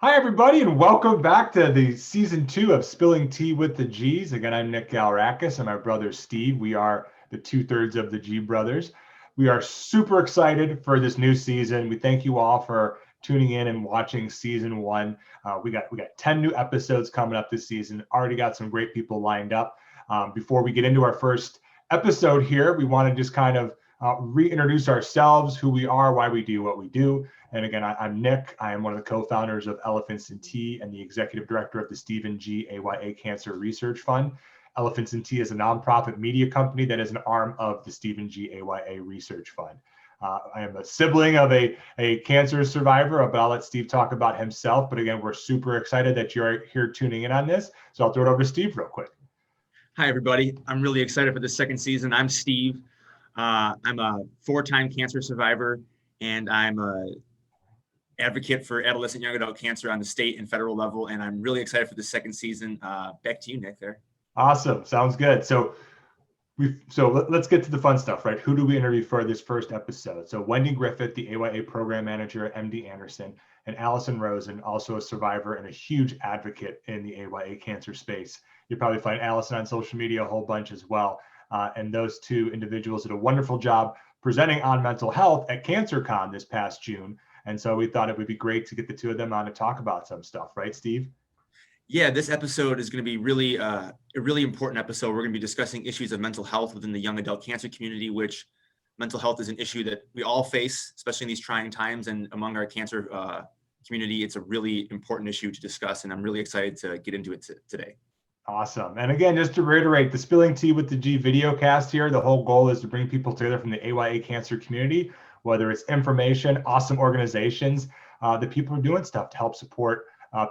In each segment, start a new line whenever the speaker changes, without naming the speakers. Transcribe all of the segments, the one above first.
Hi, everybody, and welcome back to the season 2 of Spilling Tea with the G's. Again, I'm Nick Galrakis and my brother Steve. We are the two-thirds of the G brothers. We are super excited for this new season. We thank you all for tuning in and watching season 1. We got 10 new episodes coming up this season. Already got some great people lined up. Before we get into our first episode here, we want to just kind of reintroduce ourselves, who we are, why we do what we do. And again, I'm Nick. I am one of the co-founders of Elephants in Tea and the executive director of the Stephen G. AYA Cancer Research Fund. Elephants in Tea is a nonprofit media company that is an arm of the Stephen G. AYA Research Fund. I am a sibling of a cancer survivor, but I'll let Steve talk about himself. But again, we're super excited that you're here tuning in on this. So I'll throw it over to Steve real quick.
Hi, everybody. I'm really excited for the second season. I'm Steve. I'm a 4-time cancer survivor, and I'm a advocate for adolescent young adult cancer on the state and federal level. And I'm really excited for the second season. Back to you, Nick, there.
Awesome. Sounds good. So let's get to the fun stuff, right? Who do we interview for this first episode? So Wendy Griffith, the AYA program manager at MD Anderson, and Allison Rosen, also a survivor and a huge advocate in the AYA cancer space. You'll probably find Allison on social media a whole bunch as well. And those two individuals did a wonderful job presenting on mental health at CancerCon this past June. And so we thought it would be great to get the two of them on to talk about some stuff, right, Steve?
Yeah, this episode is going to be really a really important episode. We're going to be discussing issues of mental health within the young adult cancer community, which mental health is an issue that we all face, especially in these trying times. And among our cancer community, it's a really important issue to discuss. And I'm really excited to get into it today.
Awesome. And again, just to reiterate, the Spilling Tea with the G video cast here, the whole goal is to bring people together from the AYA cancer community, whether it's information, awesome organizations, the people are doing stuff to help support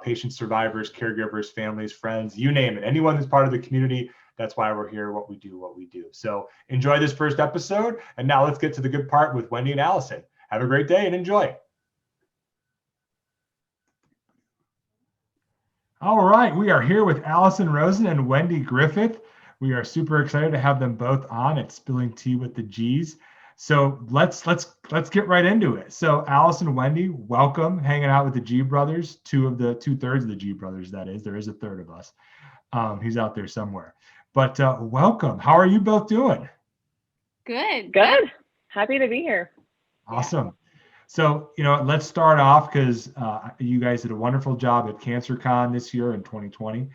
patients, survivors, caregivers, families, friends, you name it. Anyone that's part of the community, that's why we're here, what we do. So enjoy this first episode. And now let's get to the good part with Wendy and Allison. Have a great day and enjoy. All right, we are here with Allison Rosen and Wendy Griffith. We are super excited to have them both on at Spilling Tea with the G's. So let's get right into it. So Allison and Wendy, welcome, hanging out with the G brothers, two-thirds of the G brothers, that is. There is a third of us. He's out there somewhere. But welcome. How are you both doing?
Good.
Happy to be here.
Awesome. Yeah. So, let's start off because you guys did a wonderful job at CancerCon this year in 2020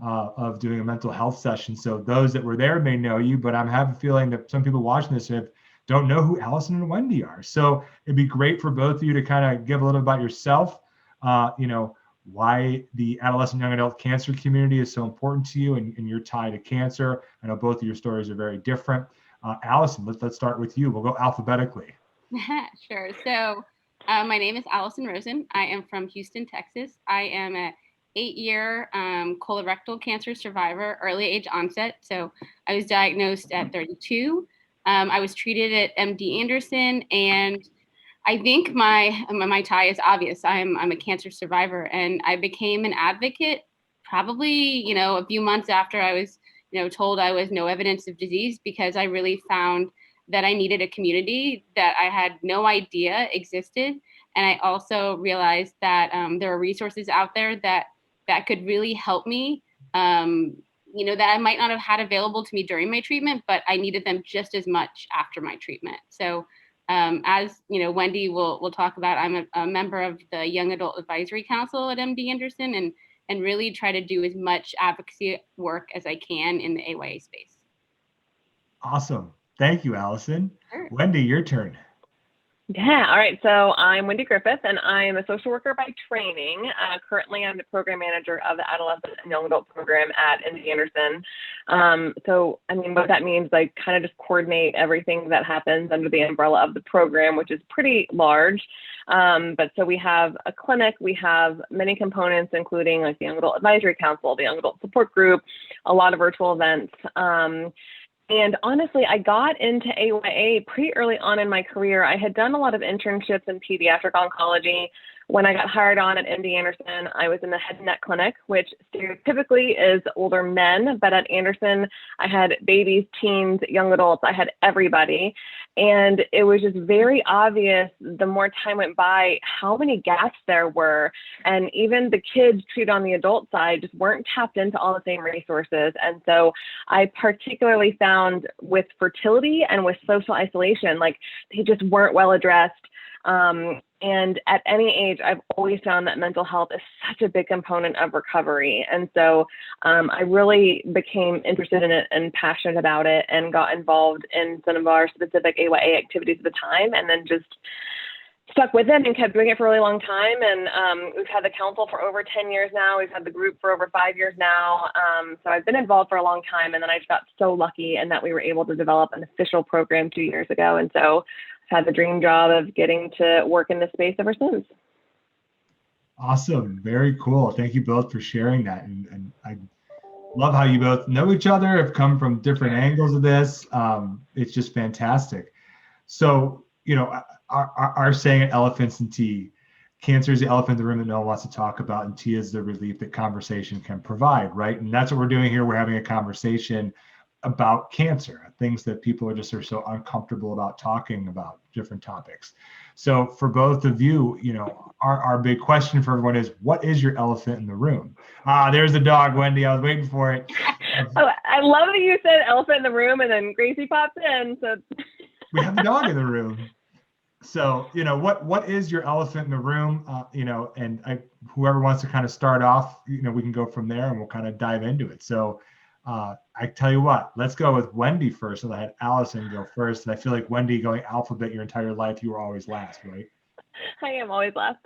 of doing a mental health session. So those that were there may know you, but I have a feeling that some people watching this don't know who Allison and Wendy are. So it'd be great for both of you to kind of give a little about yourself, why the adolescent young adult cancer community is so important to you and your tie to cancer. I know both of your stories are very different. Allison, let's start with you. We'll go alphabetically.
Sure. So my name is Allison Rosen. I am from Houston, Texas. I am an 8-year colorectal cancer survivor, early age onset. So I was diagnosed at 32. I was treated at MD Anderson, and I think my tie is obvious. I'm a cancer survivor, and I became an advocate probably, a few months after I was, told I was no evidence of disease, because I really found that I needed a community that I had no idea existed. And I also realized that there are resources out there that could really help me, that I might not have had available to me during my treatment, but I needed them just as much after my treatment. So as Wendy will talk about, I'm a member of the Young Adult Advisory Council at MD Anderson and really try to do as much advocacy work as I can in the AYA space.
Awesome. Thank you, Allison.
Sure.
Wendy, your turn.
Yeah. All right. So I'm Wendy Griffith, and I am a social worker by training. Currently, I'm the program manager of the Adolescent and Young Adult program at MD Anderson. What that means, I kind of just coordinate everything that happens under the umbrella of the program, which is pretty large. But so we have a clinic, we have many components, including like the Young Adult Advisory Council, the Young Adult Support Group, a lot of virtual events. And honestly, I got into AYA pretty early on in my career. I had done a lot of internships in pediatric oncology, when I got hired on at MD Anderson, I was in the head and neck clinic, which stereotypically is older men. But at Anderson, I had babies, teens, young adults. I had everybody. And it was just very obvious the more time went by how many gaps there were. And even the kids treated on the adult side just weren't tapped into all the same resources. And so I particularly found with fertility and with social isolation, like they just weren't well addressed. And at any age, I've always found that mental health is such a big component of recovery. And so I really became interested in it and passionate about it and got involved in some of our specific AYA activities at the time, and then just stuck with it and kept doing it for a really long time. And we've had the council for over 10 years now. We've had the group for over 5 years now. So I've been involved for a long time. And then I just got so lucky in that we were able to develop an official program 2 years ago. And so I've had the dream job of getting to work in this space ever since.
Awesome. Very cool. Thank you both for sharing that. And I love how you both know each other, have come from different angles of this. It's just fantastic. So, you know, our saying at Elephants and Tea, cancer is the elephant in the room that no one wants to talk about, and tea is the relief that conversation can provide, right? And that's what we're doing here. We're having a conversation about cancer, things that people are so uncomfortable about talking about, different topics. So for both of you, you know, our big question for everyone is, what is your elephant in the room? There's the dog, Wendy. I was waiting for it.
Oh, I love that you said elephant in the room and then Gracie pops in. So
we have the dog in the room. So, you know, what is your elephant in the room? You know, and whoever wants to kind of start off, you know, we can go from there and we'll kind of dive into it. So I tell you what, let's go with Wendy first. So I had Allison go first. And I feel like Wendy, going alphabet your entire life, you were always last, right?
I am always last.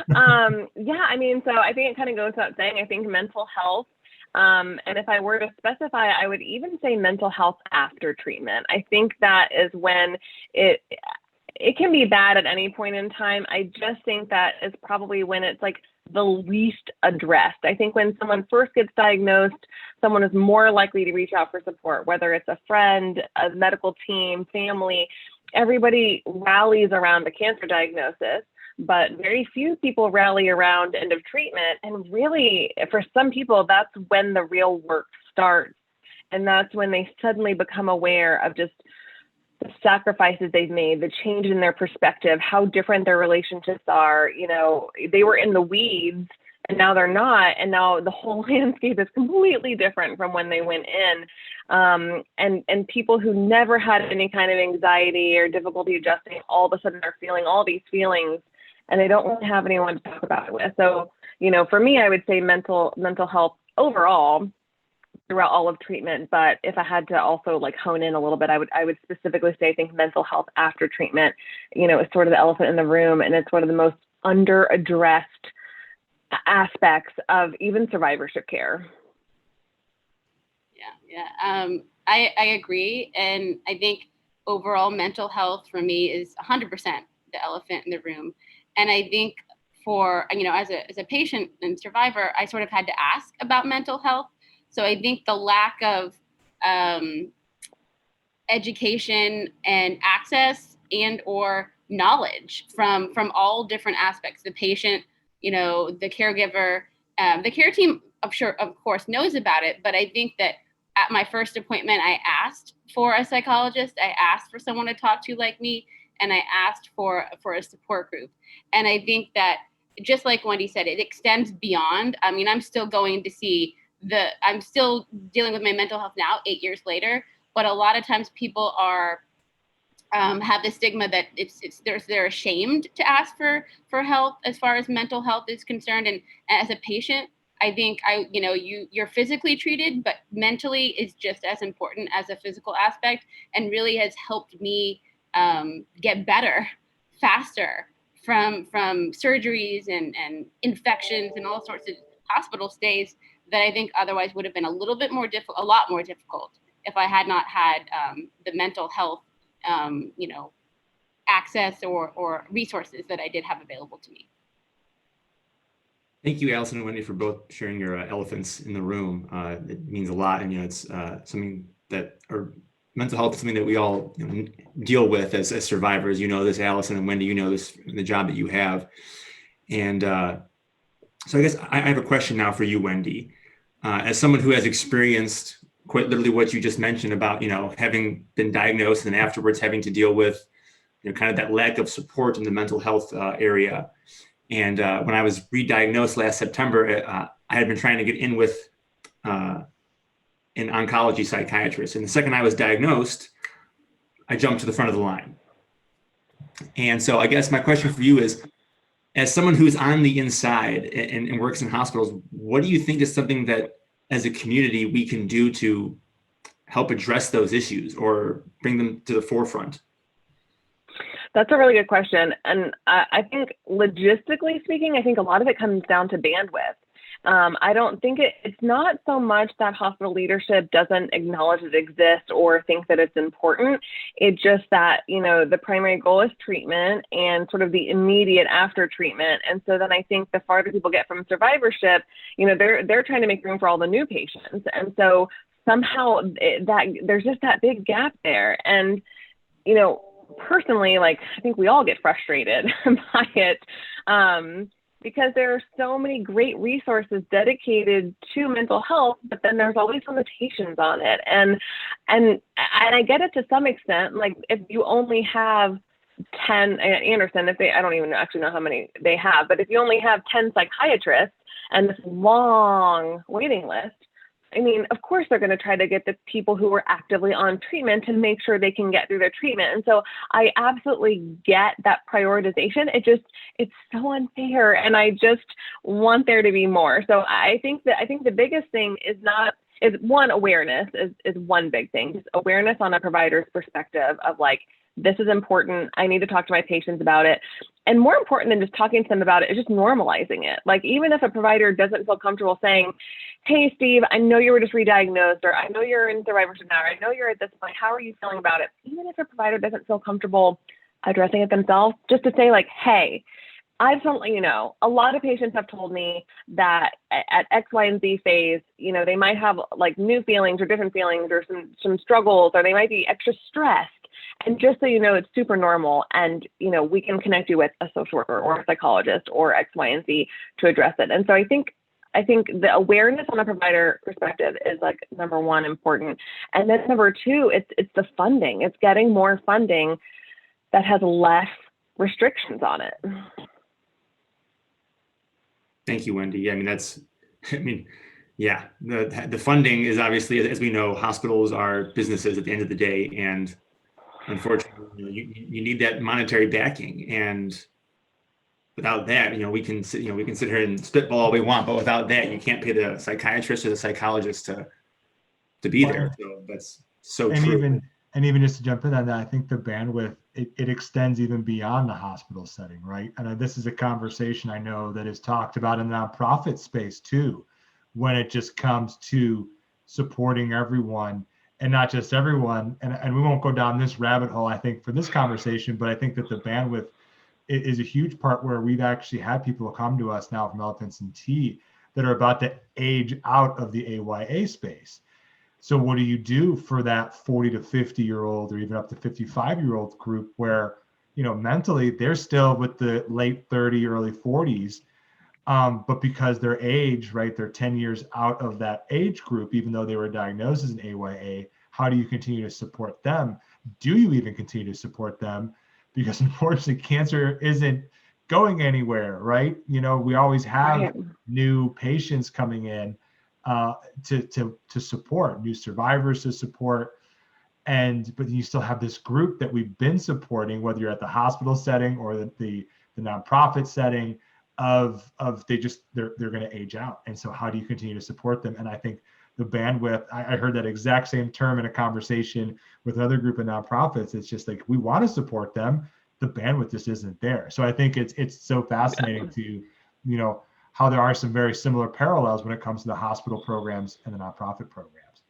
Yeah, I mean, so I think it kind of goes without saying, I think mental health, and if I were to specify, I would even say mental health after treatment. I think that is when it can be bad at any point in time. I just think that is probably when it's like the least addressed. I think when someone first gets diagnosed, someone is more likely to reach out for support, whether it's a friend, a medical team, family. Everybody rallies around the cancer diagnosis, but very few people rally around end of treatment. And really, for some people, that's when the real work starts. And that's when they suddenly become aware of just the sacrifices they've made, the change in their perspective, how different their relationships are. You know, they were in the weeds and now they're not. And now the whole landscape is completely different from when they went in. And people who never had any kind of anxiety or difficulty adjusting all of a sudden are feeling all these feelings and they don't really have anyone to talk about it with. So, you know, for me, I would say mental health overall throughout all of treatment. But if I had to also like hone in a little bit, I would specifically say, I think mental health after treatment, you know, is sort of the elephant in the room. And it's one of the most under addressed aspects of even survivorship care.
Yeah. I agree. And I think overall mental health for me is 100% the elephant in the room. And I think for, you know, as a patient and survivor, I sort of had to ask about mental health. So I think the lack of education and access and or knowledge from all different aspects, the patient, you know, the caregiver, the care team, of course, knows about it. But I think that at my first appointment, I asked for a psychologist. I asked for someone to talk to like me, and I asked for a support group. And I think that just like Wendy said, it extends beyond. I mean, I'm still going to see I'm still dealing with my mental health now, 8 years later, but a lot of times people are have the stigma that they're ashamed to ask for help as far as mental health is concerned. And as a patient, I think you're physically treated, but mentally is just as important as a physical aspect, and really has helped me get better faster from surgeries and infections and all sorts of hospital stays that I think otherwise would have been a lot more difficult if I had not had the mental health, access or resources that I did have available to me.
Thank you, Allison and Wendy, for both sharing your elephants in the room. It means a lot, and it's something that our mental health is something that we all deal with as survivors. You know this, Allison and Wendy. You know this in the job that you have. And so I guess I have a question now for you, Wendy. As someone who has experienced quite literally what you just mentioned about, having been diagnosed and then afterwards having to deal with, kind of that lack of support in the mental health area. And when I was re-diagnosed last September, I had been trying to get in with an oncology psychiatrist. And the second I was diagnosed, I jumped to the front of the line. And so I guess my question for you is, as someone who's on the inside and works in hospitals, what do you think is something that as a community we can do to help address those issues or bring them to the forefront?
That's a really good question. And I think logistically speaking, I think a lot of it comes down to bandwidth. I don't think it's not so much that hospital leadership doesn't acknowledge it exists or think that it's important. It's just that, the primary goal is treatment and sort of the immediate after treatment. And so then I think the farther people get from survivorship, they're trying to make room for all the new patients. And so somehow there's just that big gap there. And, personally, I think we all get frustrated by it. Because there are so many great resources dedicated to mental health, but then there's always limitations on it. And I get it to some extent. If you only have 10, Anderson, I don't even actually know how many they have, but if you only have 10 psychiatrists and this long waiting list, of course they're going to try to get the people who are actively on treatment to make sure they can get through their treatment. And so I absolutely get that prioritization. It's so unfair. And I just want there to be more. So I think the biggest thing is one, awareness is one big thing. Just awareness on a provider's perspective of this is important. I need to talk to my patients about it. And more important than just talking to them about it is just normalizing it. Even if a provider doesn't feel comfortable saying, hey, Steve, I know you were just re-diagnosed, or I know you're in survivorship now, or I know you're at this point, how are you feeling about it? Even if a provider doesn't feel comfortable addressing it themselves, just to say hey, I just want to let you know, a lot of patients have told me that at X, Y, and Z phase, they might have new feelings or different feelings or some struggles, or they might be extra stressed. And just so you know, it's super normal. And, we can connect you with a social worker or a psychologist or X, Y, and Z to address it. And so I think the awareness on a provider perspective is number one important. And then number two, it's the funding. It's getting more funding that has less restrictions on it.
Thank you, Wendy. The funding is obviously, as we know, hospitals are businesses at the end of the day. And unfortunately, you need that monetary backing, and without that, we can sit here and spitball all we want, but without that, you can't pay the psychiatrist or the psychologist to be there. So that's so true.
Even just to jump in on that, I think the bandwidth it extends even beyond the hospital setting, right? And this is a conversation I know that is talked about in the nonprofit space too, when it just comes to supporting everyone. And not just everyone, and we won't go down this rabbit hole, I think, for this conversation, but I think that the bandwidth is a huge part where we've actually had people come to us now from Elephants and Tea that are about to age out of the AYA space. So what do you do for that 40 to 50-year-old or even up to 55-year-old group where, mentally they're still with the late 30, early 40s, but because their age, right, they're 10 years out of that age group, even though they were diagnosed as an AYA, how do you continue to support them? Do you even continue to support them? Because unfortunately, cancer isn't going anywhere, right? We always have new patients coming in to support, new survivors to support. But you still have this group that we've been supporting, whether you're at the hospital setting or the nonprofit setting, of they're going to age out. And so how do you continue to support them? And I think the bandwidth, I heard that exact same term in a conversation with another group of nonprofits. It's just we want to support them. The bandwidth just isn't there. So I think it's so fascinating to, how there are some very similar parallels when it comes to the hospital programs and the nonprofit programs.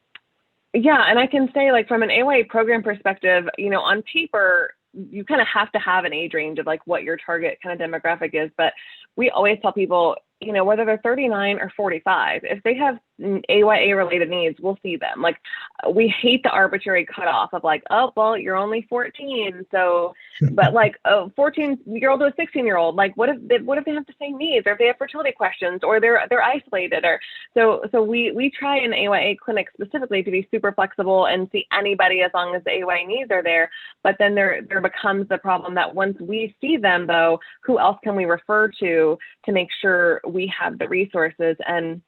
Yeah. And I can say from an AYA program perspective, on paper, you kind of have to have an age range of what your target kind of demographic is. But we always tell people, whether they're 39 or 45, if they have AYA related needs, we'll see them. Like, we hate the arbitrary cutoff of like, oh, well, you're only 14. So, but like a 14-year-old to a 16-year-old, like what if they have the same needs, or if they have fertility questions, or they're isolated, or so we try in AYA clinics specifically to be super flexible and see anybody as long as the AYA needs are there. But then there becomes the problem that once we see them though, who else can we refer to make sure we have the resources? And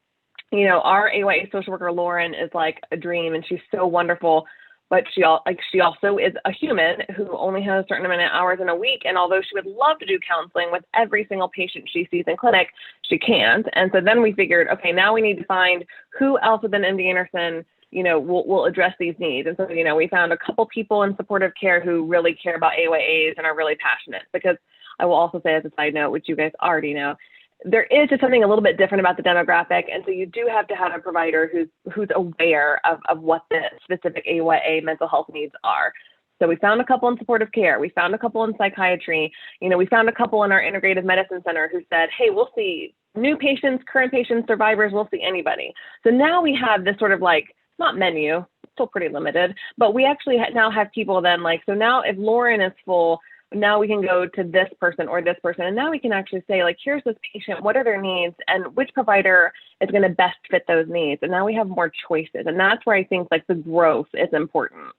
our AYA social worker, Lauren, is like a dream, and she's so wonderful, but she also is a human who only has a certain amount of hours in a week. And although she would love to do counseling with every single patient she sees in clinic, she can't. And so then we figured, okay, now we need to find who else within MD Anderson, will address these needs. And so, we found a couple people in supportive care who really care about AYAs and are really passionate, because I will also say as a side note, which you guys already know, there is just something a little bit different about the demographic. And so you do have to have a provider who's aware of what the specific AYA mental health needs are. So we found a couple in supportive care. We found a couple in psychiatry. We found a couple in our integrative medicine center who said, hey, we'll see new patients, current patients, survivors, we'll see anybody. So now we have this sort of like, not menu, still pretty limited, but we actually now have people then like, so now if Lauren is full, now we can go to this person or this person. And now we can actually say, like, here's this patient, what are their needs, and which provider is going to best fit those needs. And now we have more choices. And that's where I think like the growth is important.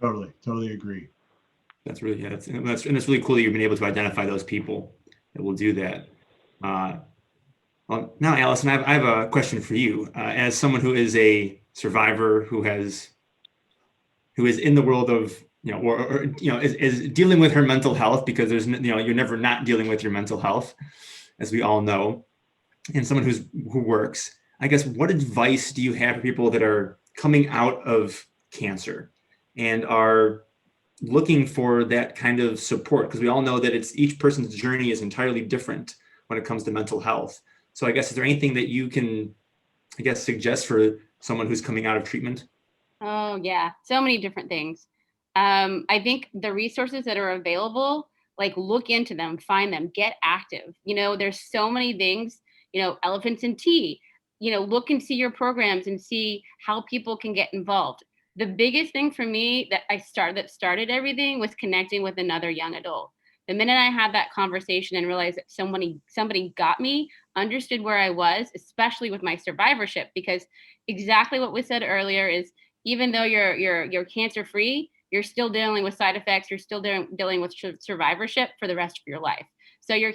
Totally agree.
That's really, yeah, and it's really cool that you've been able to identify those people that will do that. Well, now, Allison, I have a question for you. As someone who is a survivor, who is in the world of, is dealing with her mental health, because there's, you're never not dealing with your mental health, as we all know, and someone who works, I guess, what advice do you have for people that are coming out of cancer and are looking for that kind of support? Because we all know that each person's journey is entirely different when it comes to mental health. So I guess, is there anything that you can, I guess, suggest for someone who's coming out of treatment?
Oh yeah, so many different things. I think the resources that are available, like, look into them, find them, get active. There's so many things, elephants in tea, look and see your programs and see how people can get involved. The biggest thing for me that started everything was connecting with another young adult. The minute I had that conversation and realized that somebody got me, understood where I was, especially with my survivorship, because exactly what we said earlier is, even though you're cancer free, you're still dealing with side effects. You're still dealing with survivorship for the rest of your life. So you're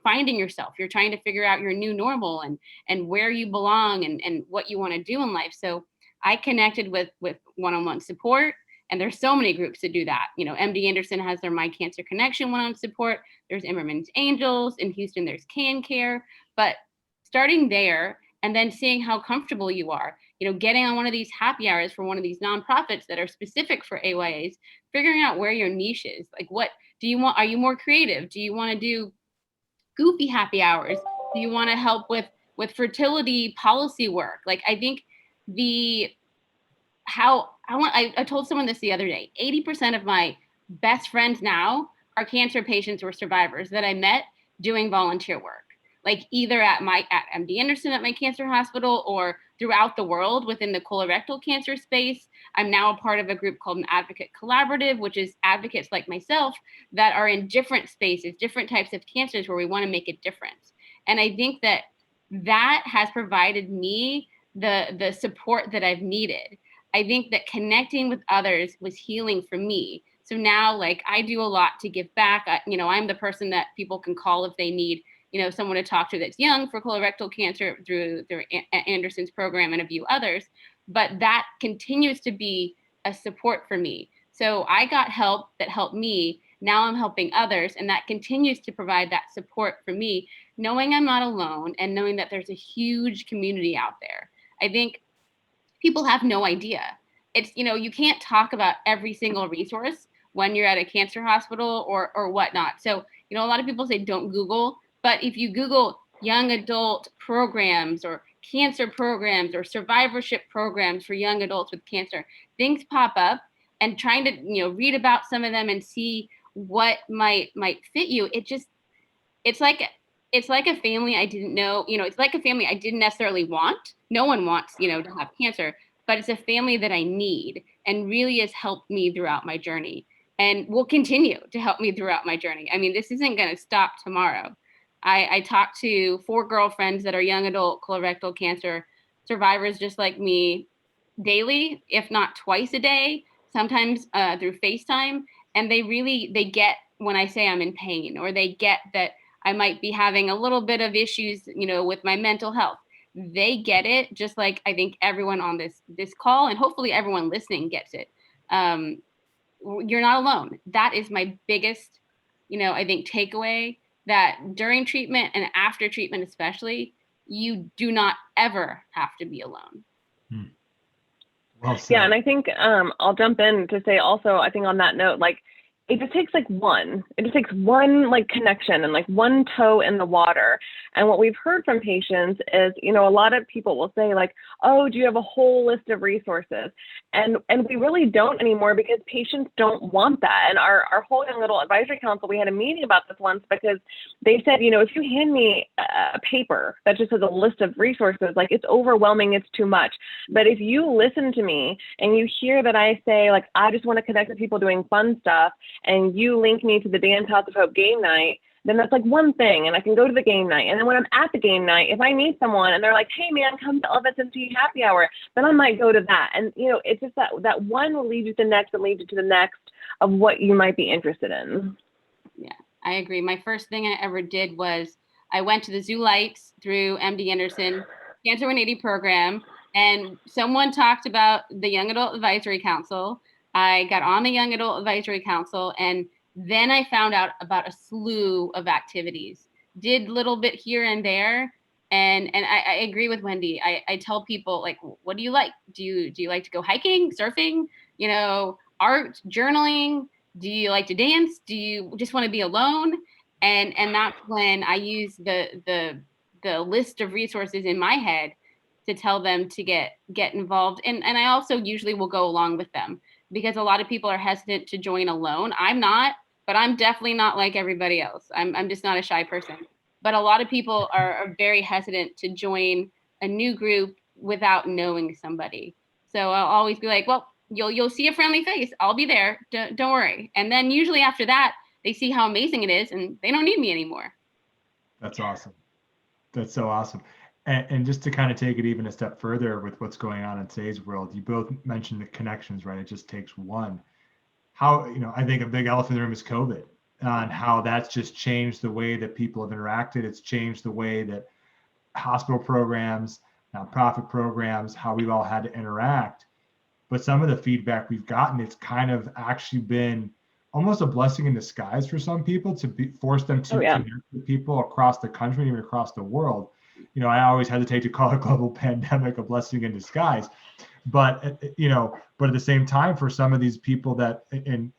finding yourself. You're trying to figure out your new normal and where you belong and what you want to do in life. So I connected with one-on-one support, and there's so many groups that do that. MD Anderson has their My Cancer Connection one-on-one support. There's Immerman's Angels. In Houston, there's Can Care. But starting there and then seeing how comfortable you are, getting on one of these happy hours for one of these nonprofits that are specific for AYAs, figuring out where your niche is. Like, what do you want? Are you more creative? Do you want to do goofy happy hours? Do you want to help with fertility policy work? Like, I think I told someone this the other day, 80% of my best friends now are cancer patients or survivors that I met doing volunteer work. Like, either at MD Anderson, at my cancer hospital, or throughout the world within the colorectal cancer space. I'm now a part of a group called an Advocate Collaborative, which is advocates like myself that are in different spaces, different types of cancers where we want to make a difference. And I think that has provided me the support that I've needed. I think that connecting with others was healing for me. So now, like, I do a lot to give back. I'm the person that people can call if they need someone to talk to that's young for colorectal cancer through Anderson's program and a few others. But that continues to be a support for me. So I got help that helped me. Now I'm helping others. And that continues to provide that support for me, knowing I'm not alone and knowing that there's a huge community out there. I think people have no idea. It's, you can't talk about every single resource when you're at a cancer hospital or whatnot. So, a lot of people say don't Google. But if you Google young adult programs or cancer programs or survivorship programs for young adults with cancer, things pop up, and trying to, read about some of them and see what might fit you. It's like it's like a family I didn't know, it's like a family I didn't necessarily want. No one wants, to have cancer, but it's a family that I need and really has helped me throughout my journey and will continue to help me throughout my journey. I mean, this isn't going to stop tomorrow. I talked to 4 girlfriends that are young adult colorectal cancer survivors just like me daily, if not twice a day, sometimes through FaceTime. And they get when I say I'm in pain, or they get that I might be having a little bit of issues, with my mental health. They get it, just like I think everyone on this call, and hopefully everyone listening gets it. You're not alone. That is my biggest, I think takeaway, that during treatment and after treatment, especially, you do not ever have to be alone.
Well said.
Yeah, and I think I'll jump in to say also, I think on that note, like, it just takes one like connection and like one toe in the water. And what we've heard from patients is, a lot of people will say like, oh, do you have a whole list of resources? And we really don't anymore, because patients don't want that. And our whole young adult advisory council, we had a meeting about this once, because they said, if you hand me a paper that just has a list of resources, like, it's overwhelming, it's too much. But if you listen to me and you hear that I say, like, I just want to connect with people doing fun stuff, and you link me to the Dance House of Hope game night, then that's like one thing, and I can go to the game night. And then when I'm at the game night, if I meet someone and they're like, hey man, come to Adolescent happy hour, then I might go to that. And it's just that one will lead you to the next and lead you to the next of what you might be interested in.
Yeah, I agree. My first thing I ever did was I went to the Zoo Lights through MD Anderson Cancer 180 program, and someone talked about the Young Adult Advisory Council. I got on the Young Adult Advisory Council, and then I found out about a slew of activities, did a little bit here and there. And I agree with Wendy. I tell people, like, what do you like? Do you like to go hiking, surfing, art, journaling? Do you like to dance? Do you just want to be alone? And that's when I use the list of resources in my head to tell them to get involved. And I also usually will go along with them, because a lot of people are hesitant to join alone. I'm not, but I'm definitely not like everybody else. I'm just not a shy person. But a lot of people are very hesitant to join a new group without knowing somebody. So I'll always be like, well, you'll see a friendly face. I'll be there. Don't worry. And then usually after that, they see how amazing it is and they don't need me anymore.
That's awesome. That's so awesome. And just to kind of take it even a step further with what's going on in today's world, you both mentioned the connections, right? It just takes one. How, I think a big elephant in the room is COVID, and how that's just changed the way that people have interacted. It's changed the way that hospital programs, nonprofit programs, how we've all had to interact. But some of the feedback we've gotten, it's kind of actually been almost a blessing in disguise for some people to force them to connect with people across the country, even across the world. I always hesitate to call a global pandemic a blessing in disguise, but at the same time, for some of these people that, and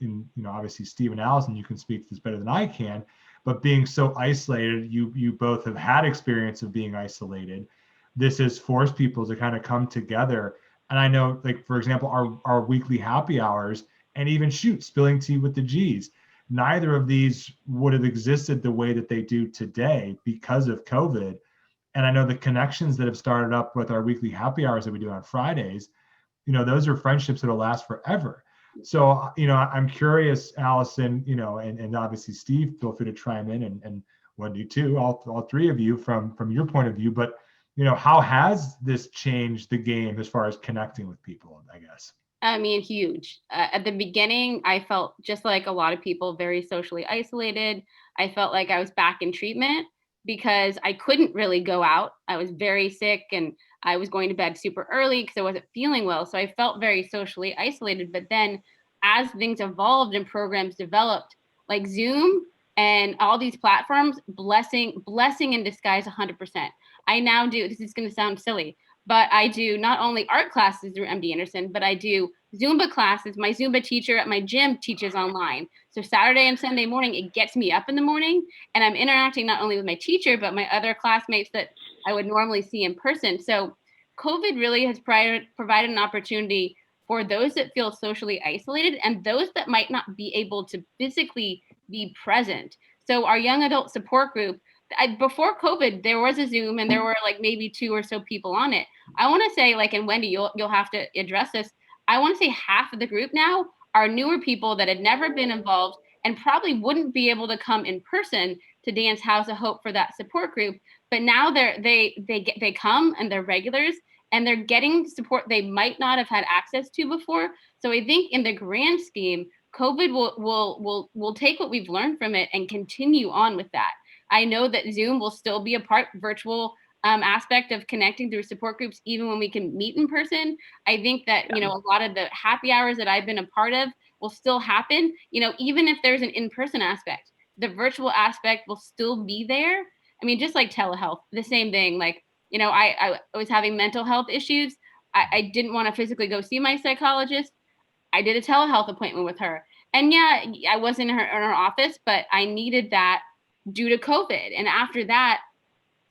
obviously Steve and Allison, you can speak to this better than I can, but being so isolated, you both have had experience of being isolated. This has forced people to kind of come together. And I know, like, for example, our weekly happy hours, and even Spilling Tea with the G's, neither of these would have existed the way that they do today because of COVID. And I know the connections that have started up with our weekly happy hours that we do on Fridays, those are friendships that'll last forever. So, I'm curious, Allison, and obviously Steve, feel free to chime in, and Wendy too, all three of you from your point of view. But, how has this changed the game as far as connecting with people, I guess?
I mean, huge. At the beginning, I felt just like a lot of people, very socially isolated. I felt like I was back in treatment because I couldn't really go out. I was very sick and I was going to bed super early because I wasn't feeling well. So I felt very socially isolated. But then as things evolved and programs developed, like Zoom and all these platforms, blessing in disguise 100%. I now do, this is going to sound silly, but I do not only art classes through MD Anderson, but I do Zumba classes. My Zumba teacher at my gym teaches online. So Saturday and Sunday morning, it gets me up in the morning, and I'm interacting not only with my teacher, but my other classmates that I would normally see in person. So COVID really has provided an opportunity for those that feel socially isolated and those that might not be able to physically be present. So our young adult support group, before COVID, there was a Zoom and there were like maybe 2 or so people on it. I want to say, like, and Wendy, you'll have to address this. I want to say half of the group now are newer people that had never been involved and probably wouldn't be able to come in person to Dance House of Hope for that support group. But now they come and they're regulars and they're getting support they might not have had access to before. So I think in the grand scheme, COVID will take what we've learned from it and continue on with that. I know that Zoom will still be a virtual aspect of connecting through support groups, even when we can meet in person. I think that, a lot of the happy hours that I've been a part of will still happen, even if there's an in-person aspect, the virtual aspect will still be there. I mean, just like telehealth, the same thing. Like, I was having mental health issues. I didn't want to physically go see my psychologist. I did a telehealth appointment with her. And yeah, I was in her office, but I needed that due to COVID. And after that,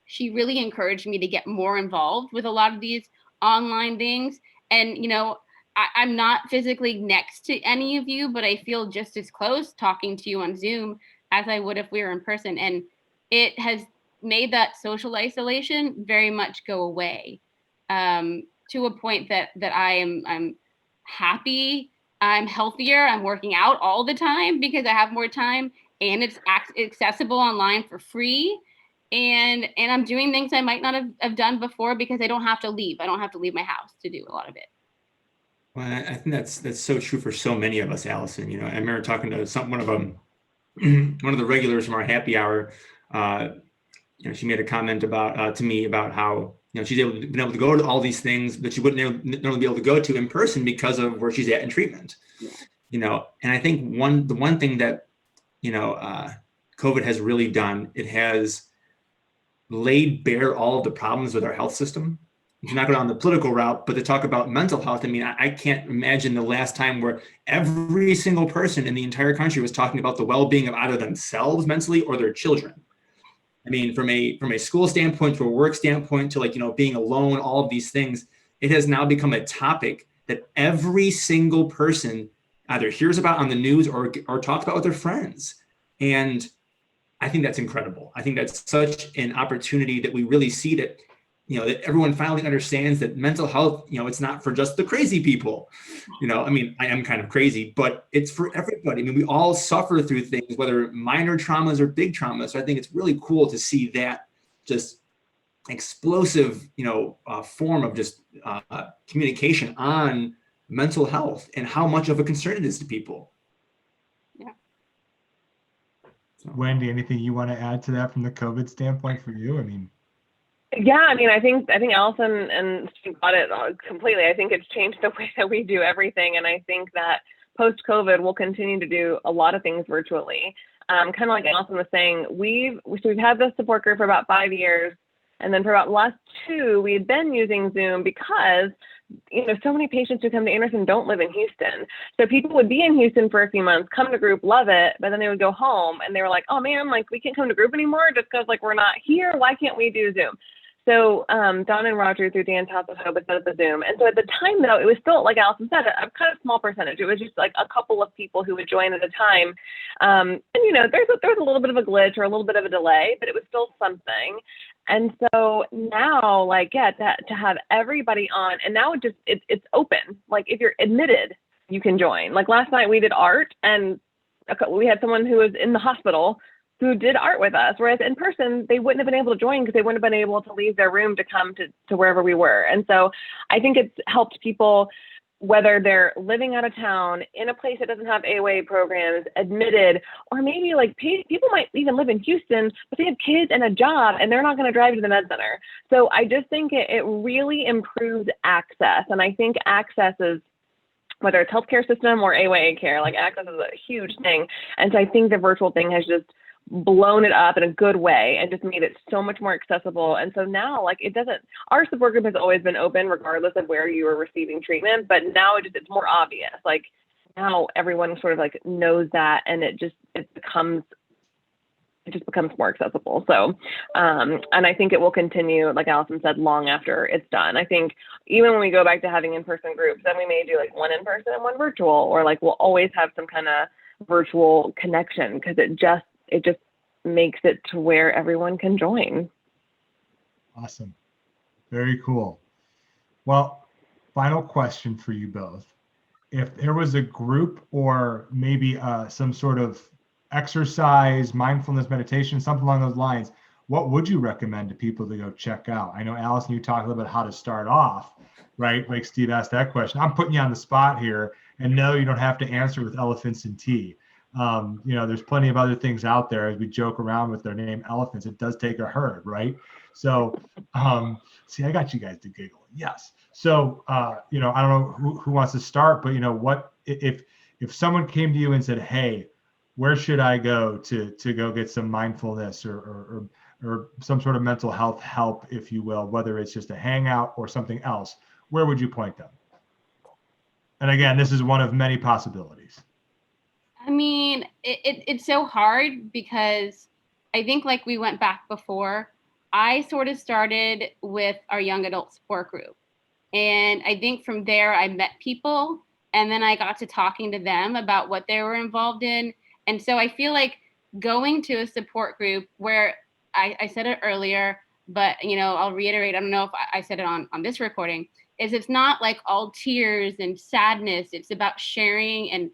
she really encouraged me to get more involved with a lot of these online things. And, I'm not physically next to any of you, but I feel just as close talking to you on Zoom as I would if we were in person. And it has made that social isolation very much go away, to a point that I'm happy, I'm healthier, I'm working out all the time because I have more time, and it's accessible online for free. And I'm doing things I might not have done before because I don't have to leave. I don't have to leave my house to do a lot of it.
Well, I think that's so true for so many of us, Allison. I remember talking to one of the regulars from our happy hour. She made a comment about to me about how she's been able to go to all these things that she wouldn't normally be able to go to in person because of where she's at in treatment. Yeah. And I think the one thing that COVID has really done, it has laid bare all of the problems with our health system. To not go down the political route, but to talk about mental health. I mean, I can't imagine the last time where every single person in the entire country was talking about the well-being of either themselves mentally or their children. I mean, from a school standpoint, to a work standpoint, to being alone, all of these things, it has now become a topic that every single person either hears about on the news or talks about with their friends. And I think that's incredible. I think that's such an opportunity that we really see that that everyone finally understands that mental health, it's not for just the crazy people. I mean, I am kind of crazy, but it's for everybody. I mean, we all suffer through things, whether minor traumas or big traumas. So I think it's really cool to see that just explosive, form of just communication on mental health and how much of a concern it is to people.
Yeah.
So. Wendy, anything you want to add to that from the COVID standpoint for you? I mean.
Yeah, I mean, I think Allison and Steve got it completely. I think it's changed the way that we do everything. And I think that post-COVID, we'll continue to do a lot of things virtually. Kind of like Allison was saying, we've had this support group for about 5 years. And then for about the last 2, we had been using Zoom because, so many patients who come to Anderson don't live in Houston. So people would be in Houston for a few months, come to group, love it, but then they would go home and they were like, oh man, we can't come to group anymore just because we're not here. Why can't we do Zoom? So Don and Roger through Dance House of Hope set up the Zoom. And so at the time, though, it was still, like Allison said, a kind of small percentage. It was just like a couple of people who would join at a time. And, there's a little bit of a glitch or a little bit of a delay, but it was still something. And so now, to have everybody on, and now it's open. Like, if you're admitted, you can join. Like last night we did art, and we had someone who was in the hospital who did art with us, whereas in person, they wouldn't have been able to join because they wouldn't have been able to leave their room to come to wherever we were. And so I think it's helped people, whether they're living out of town, in a place that doesn't have AOA programs, admitted, or maybe people might even live in Houston, but they have kids and a job and they're not going to drive to the med center. So I just think it really improves access. And I think access is, whether it's healthcare system or AOA care, access is a huge thing. And so I think the virtual thing has just blown it up in a good way and just made it so much more accessible. And so now, our support group has always been open regardless of where you are receiving treatment, but now it's more obvious. Now everyone sort of knows that, and it just becomes more accessible. So, and I think it will continue, like Allison said, long after it's done. I think even when we go back to having in-person groups, then we may do one in person and one virtual, or we'll always have some kind of virtual connection, because it just makes it to where everyone can join.
Awesome. Very cool. Well, final question for you both. If there was a group or maybe some sort of exercise, mindfulness, meditation, something along those lines, what would you recommend to people to go check out? I know, Allison, you talked a little bit how to start off, right? Like Steve asked that question. I'm putting you on the spot here, and no, you don't have to answer with elephants and tea. There's plenty of other things out there. As we joke around with their name elephants, it does take a herd, right? So, see, I got you guys to giggle. Yes. So, I don't know who wants to start, but what if someone came to you and said, "Hey, where should I go to go get some mindfulness or some sort of mental health help, if you will, whether it's just a hangout or something else," where would you point them? And again, this is one of many possibilities.
I mean, it's so hard because I think, like we went back before, I sort of started with our young adult support group. And I think from there, I met people, and then I got to talking to them about what they were involved in. And so I feel like going to a support group where I said it earlier, but I'll reiterate, I don't know if I said it on this recording, is it's not like all tears and sadness. It's about sharing and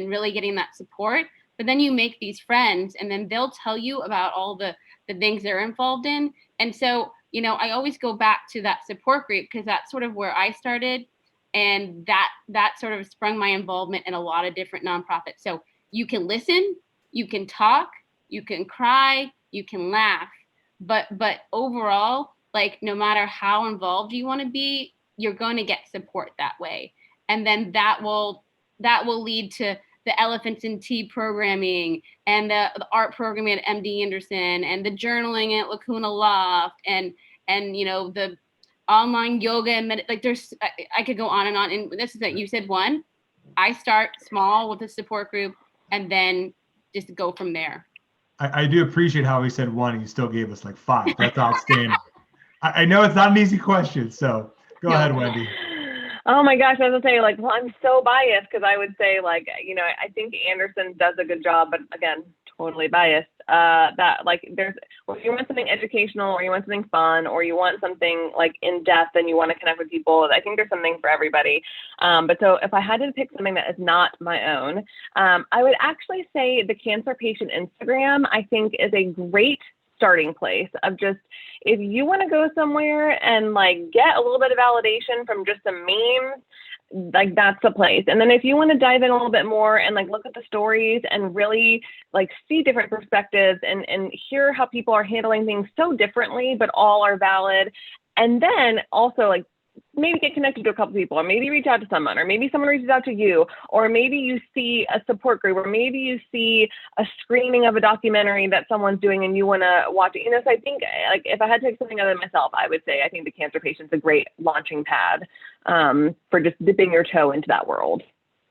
really getting that support. But then you make these friends, and then they'll tell you about all the things they're involved in. And so, I always go back to that support group because that's sort of where I started. And that sort of sprung my involvement in a lot of different nonprofits. So you can listen, you can talk, you can cry, you can laugh. But overall, like, no matter how involved you want to be, you're going to get support that way. And then that will lead to the Elephants and Tea programming and the art programming at MD Anderson and the journaling at Lacuna Loft and the online yoga and I could go on and on. And this is that you said one. I start small with a support group and then just go from there.
I do appreciate how he said one and you still gave us like 5. That's outstanding. I know it's not an easy question, so go ahead, Wendy.
Oh my gosh, I was gonna say, well, I'm so biased because I would say, I think Anderson does a good job, but again, totally biased. If you want something educational or you want something fun or you want something in depth and you want to connect with people, I think there's something for everybody. But so if I had to pick something that is not my own, I would actually say the Cancer Patient Instagram, I think, is a great starting place of just, if you want to go somewhere and get a little bit of validation from just some memes, that's the place. And then if you want to dive in a little bit more and look at the stories and really see different perspectives and hear how people are handling things so differently, but all are valid. And then also maybe get connected to a couple people, or maybe reach out to someone, or maybe someone reaches out to you, or maybe you see a support group, or maybe you see a screening of a documentary that someone's doing and you want to watch it. So I think if I had to take something other than myself, I would say I think the Cancer Patient's a great launching pad for just dipping your toe into that world.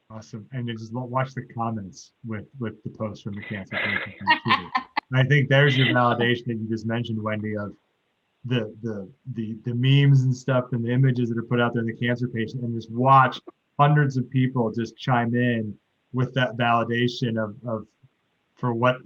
Awesome. And you just watch the comments with the post from the Cancer Patient. I think there's your validation that you just mentioned, Wendy, of the memes and stuff and the images that are put out there in the Cancer Patient, and just watch hundreds of people just chime in with that validation of for what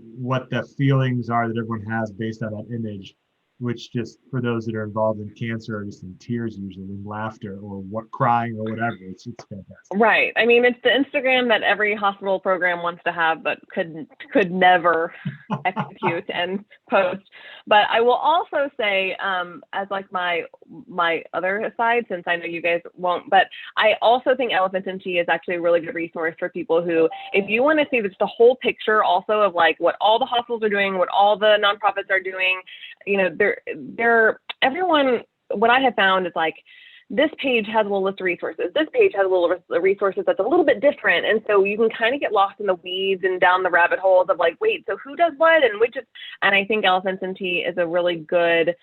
the feelings are that everyone has based on that image, which just for those that are involved in cancer are just in tears, usually in laughter or crying or whatever. It's fantastic. Right.
I mean, it's the Instagram that every hospital program wants to have, but could never execute and post. But I will also say, as my other side, since I know you guys won't, but I also think Elephants and Tea is actually a really good resource for people who, if you want to see just the whole picture also of what all the hospitals are doing, what all the nonprofits are doing, everyone, what I have found is this page has a little list of resources. This page has a little list of resources that's a little bit different. And so you can kind of get lost in the weeds and down the rabbit holes of wait, so who does what and which is, and I think Elephants and Tea is a really good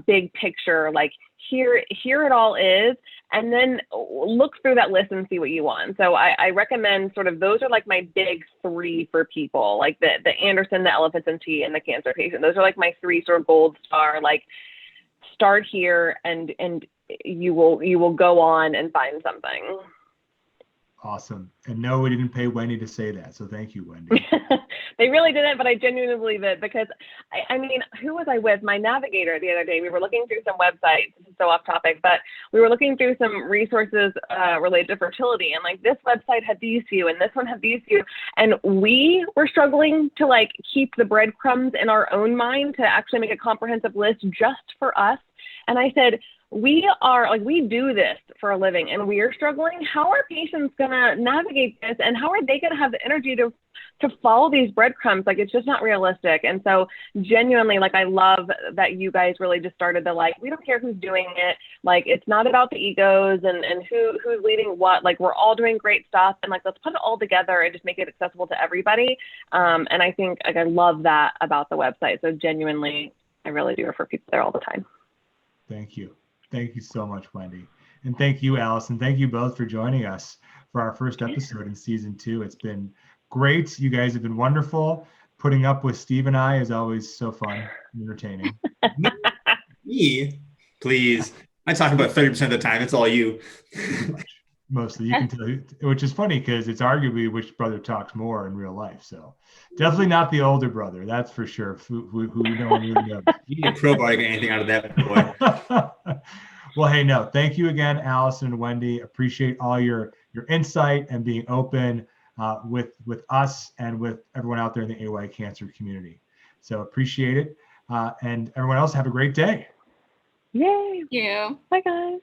big picture, here it all is, and then look through that list and see what you want. So I recommend sort of, those are my big 3 for people, the Anderson, the Elephants and Tea, and the Cancer Patient. Those are my 3 sort of gold star, start here and you will go on and find something.
Awesome. And no, we didn't pay Wendy to say that. So thank you, Wendy.
They really didn't, but I genuinely believe it because I mean, who was I with? My navigator the other day. We were looking through some websites. This is so off topic, but we were looking through some resources related to fertility, and like this website had these few, and this one had these few, and we were struggling to like keep the breadcrumbs in our own mind to actually make a comprehensive list just for us. And I said, we do this for a living and we are struggling. How are patients going to navigate this? And how are they going to have the energy to follow these breadcrumbs? Like, it's just not realistic. And so genuinely, like, I love that you guys really just started the, like, we don't care who's doing it. Like, it's not about the egos and who's leading what. Like, we're all doing great stuff. And like, let's put it all together and just make it accessible to everybody. And I think, like, I love that about the website. So genuinely, I really do refer people there all the time.
Thank you. Thank you so much, Wendy. And thank you, Allison. Thank you both for joining us for our first episode in season 2. It's been great. You guys have been wonderful. Putting up with Steve and I is always so fun and entertaining.
Me? Please. I talk about 30% of the time. It's all you.
Mostly. You can tell, which is funny because it's arguably which brother talks more in real life. So definitely not the older brother. That's for sure. Who no one really knows.
You need a crowbar to get anything out of that boy.
Well, hey, no, thank you again, Allison and Wendy. Appreciate all your insight and being open with us and with everyone out there in the AY cancer community. So appreciate it. And everyone else, have a great day.
Yay.
Thank you.
Bye, guys.